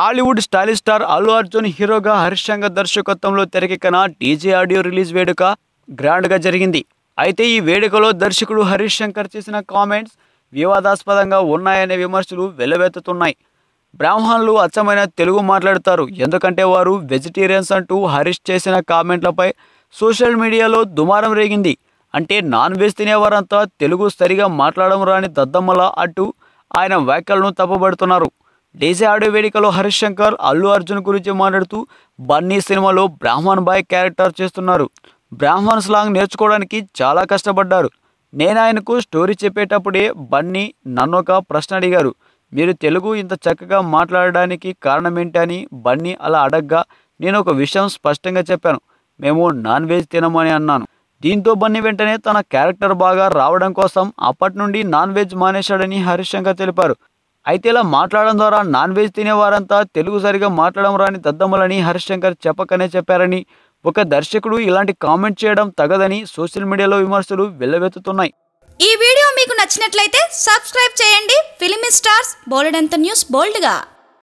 Tollywood stylish star Allu Arjun హీరోగా హరీష్ శంకర్ దర్శకత్వంలో తెరకెక్కిన డీజే ఆడియో రిలీజ్ వేడుక గ్రాండ్గా జరిగింది. అయితే ఈ వేడుకలో దర్శకుడు హరీష్ శంకర్ చేసిన కామెంట్స్ వివాదాస్పదంగా ఉన్నాయనే విమర్శలు వెల్లువెత్తుతున్నాయి. బ్రాహ్మణులు అచ్చమైన తెలుగు మాట్లాడతారు, ఎందుకంటే వారు వెజిటేరియన్స్ అంటూ హరీష్ చేసిన కామెంట్లపై సోషల్ మీడియాలో దుమారం రేగింది. అంటే నాన్ వెజ్ తినేవారంతా తెలుగు సరిగా మాట్లాడడం రాని దద్దమ్మల అంటూ ఆయన వ్యాఖ్యలను తప్పుపడుతున్నారు. డీజే ఆడియో వేదికలో హరీష్ శంకర్ అల్లు అర్జున్ గురించి మాట్లాడుతూ బన్నీ సినిమాలో బ్రాహ్మణ్ బాయ్ క్యారెక్టర్ చేస్తున్నారు. బ్రాహ్మణ్ స్లాంగ్ నేర్చుకోవడానికి చాలా కష్టపడ్డారు. నేను ఆయనకు స్టోరీ చెప్పేటప్పుడే బన్నీ నన్నొక ప్రశ్న అడిగారు, మీరు తెలుగు ఇంత చక్కగా మాట్లాడడానికి కారణం ఏంటి అని. బన్నీ అలా అడగ్గా నేను ఒక విషయం స్పష్టంగా చెప్పాను, మేము నాన్ వెజ్ తినమని అన్నాను. దీంతో బన్నీ వెంటనే తన క్యారెక్టర్ బాగా రావడం కోసం అప్పటి నుండి నాన్ వెజ్ మానేశాడని హరీష్ శంకర్ తెలిపారు. అయితే ఇలా మాట్లాడడం ద్వారా నాన్ వెజ్ తినేవారంతా తెలుగు సరిగా మాట్లాడడం రాని దద్దమ్మలని హరీష్ శంకర్ చెప్పకనే చెప్పారని, ఒక దర్శకుడు ఇలాంటి కామెంట్ చేయడం తగదని సోషల్ మీడియాలో విమర్శలు వెల్లువెత్తుతున్నాయి. ఈ వీడియో మీకు నచ్చినట్లయితే సబ్స్క్రైబ్ చేయండి. ఫిలిమి స్టార్స్ బోలెడంత న్యూస్ బోల్డ్గా.